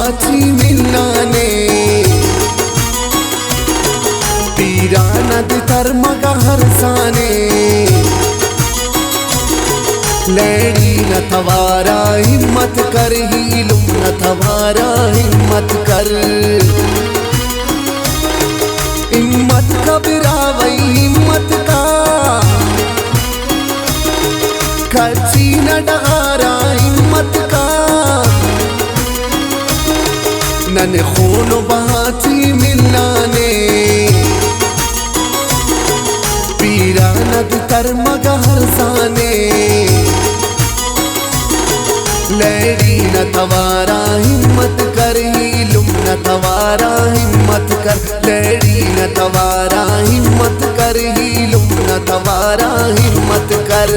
बहाची मिलाने पीरा नद तर मगा हरसाने लैड़ी न थवारा हिम्मत कर हीलुम न थवारा हिम्मत कर हिम्मत का बिरावई हिम्मत का खर्ची न डहारा हिम्मत का नन खून बहाची मिलाने पीरा नद तर मगा हरसाने लैड़ी न थवारा हिम्मत कर हीलुम न थवारा हिम्मत कर लैड़ी न थवारा हिम्मत कर हीलुम न थवारा हिम्मत कर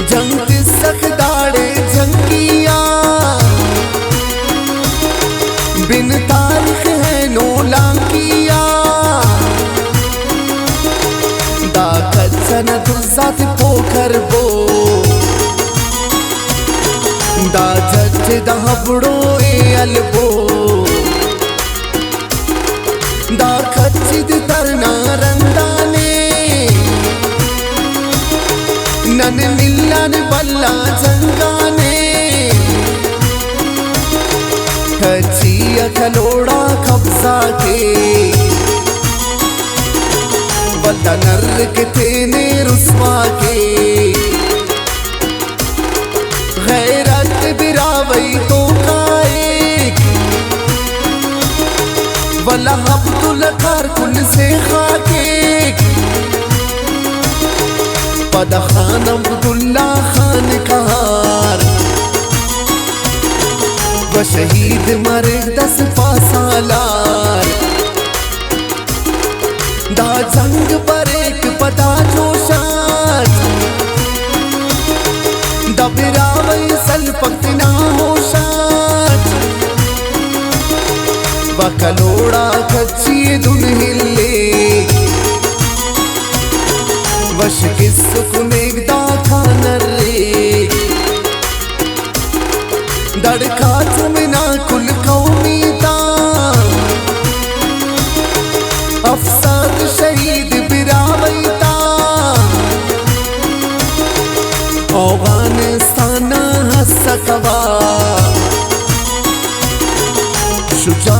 जंग सखदाड़े जंगिया बिन तारीख है नो लांकिया दा कच्चन दुज़ात पोकर बो दा जज दहबड़ो ए अलबो दा कच्चिद तरना रंदाने नन मिलन बल्ला जंगाने कचिया खलोड़ा कब्जा के वल्ला नर के तेने रुस्वा के गैरत बिरावई तो काएक वल्ला अब्दुल कारकुन से खाके पदा खान अब्दुल्ला खान कार व शहीद मरे 10 पासालार दा जंग पर एक पदा जोशात दा बिरावई सल पकना होशात व कलोड़ा कच्ची दुनहिल्ले वश के सुकुनेगदा खानर रे दड़का तुमना कुल कौमीदा अफसाद शहीद बिरावईता अफगानिस्तान हसकवा शुजा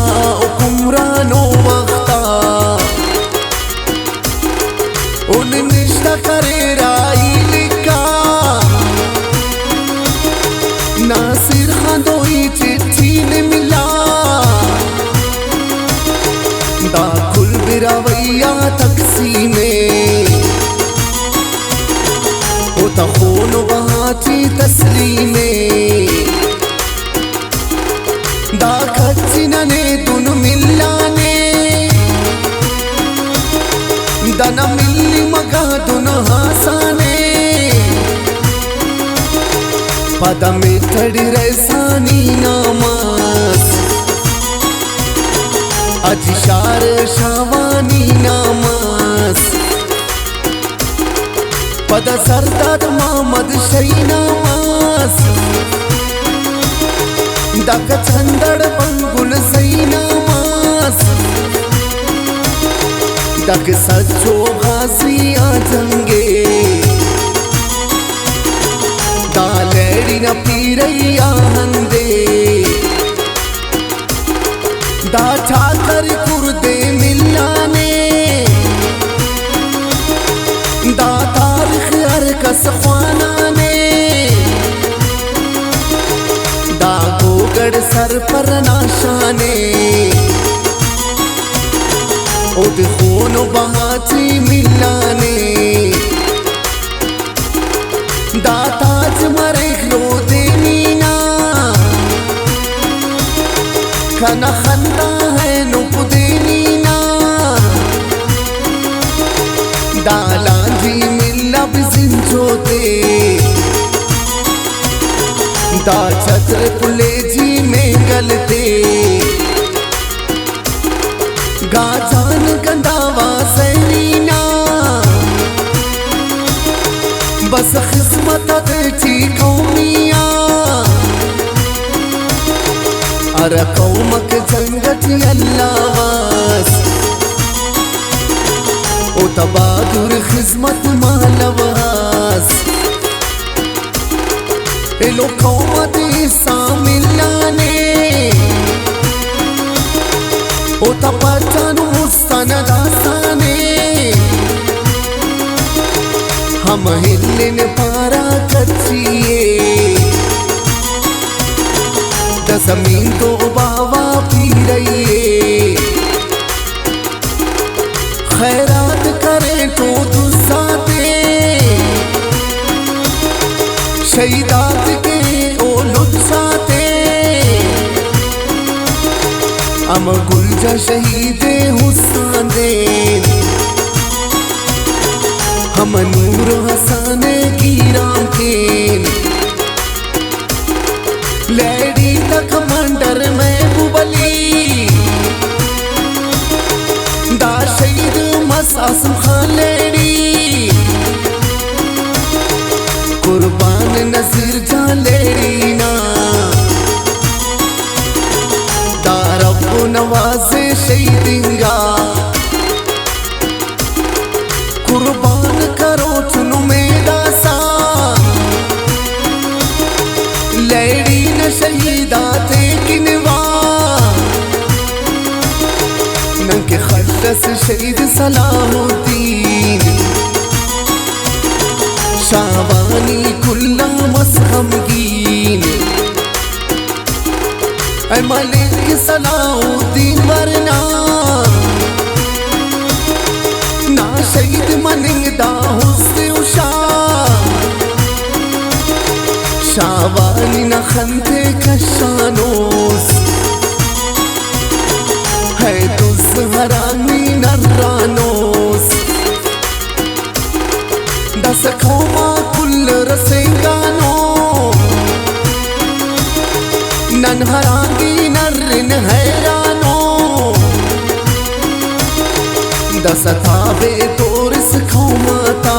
कुमरानो वक्ता उन निश्ता करे राई लिखा नासिर खानोई चिट्ठी ने मिला दा कुल बिरावैया तकसीमे ओ तखोन बहाची तस्लीमे दा खच्चिन ने दुन मिलाने दन मिल्ली मगा दुन हासाने पद में थड़ी रैसानी नामास अजिशार शावानी नामास पद सरदार मोहम्मद शही नामास दक चंदड़ पंगुल सही नामास दक सच्चो गाजी आजंगे दा लैड़ी न पीरैया हंदे दा ठाकर कुर्दे मिलाने दा तारीख अरकस ख्वानाने दा गोगड़ सर पर नाशाने ओद खून बहाची मिलाने दाताज मरे रो देनीना खाना खंदा है नुप देनीना दालांजी मिला बिजिंजोते दा छत्र पुले जी में गलते गाजान गंदावा सैनीना बस खिस्मत देची कौमिया अर कौमक जंगत अल्लावास ओ तबादुर खिस्मत मालवास एलो कौमत सामिलाने ओ तपचानु सनदासाने हम हिलन पारा कच्चिए दसमीन तो बावा पी रही खैरात करे तो दुसाते शहीदात के ओ लुत्साते अम गुलजा शहीदे हुस्न दे हम नूर हसाने की राम के लेडी तक मंडर में बुबली दा शहीद मसासम खान लेडी कुर्बान नसीर जा लेडी ना दा रब नवाजे शहीदिंगा कुर्बान करो चुनु मेरा सा लेडी न शहीदा थे किनवा नंके खल्लस शहीद सलाहुद्दीन शाबानी कुल्ला मसहमगीन ऐ मलिक सलाहुद्दीन वरना ना शहीद मनिंगदा हुस्न उशा शाबानी न खंते कशानोस है तुस हरानी नर्रानोस दस खोमा कुल रसेंगानो नन्हरांगी नर्रिन हैरानो दस थावे तोरिस खोमाता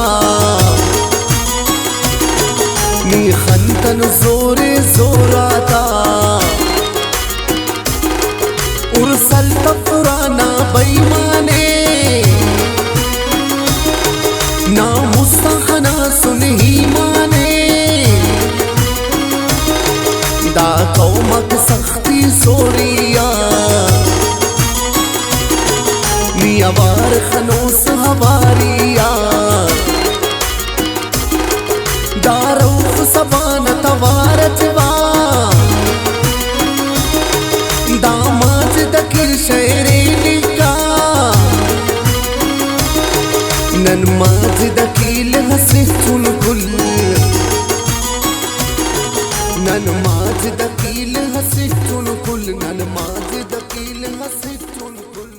नी खंतन जोरे जोराता उर्सल तपुराना बैमाने ना मुस्तखना सुनही माने दा कौमक सख्ती सोरिया मियावार खनोस हवारिया दारूफ सबान तवारजवा दामाज दकिल शेरे निका नन माज दकील हसे चुनकुल नन माज दकील हसे चुनकुल नन माज दकील हसे चुनकुल।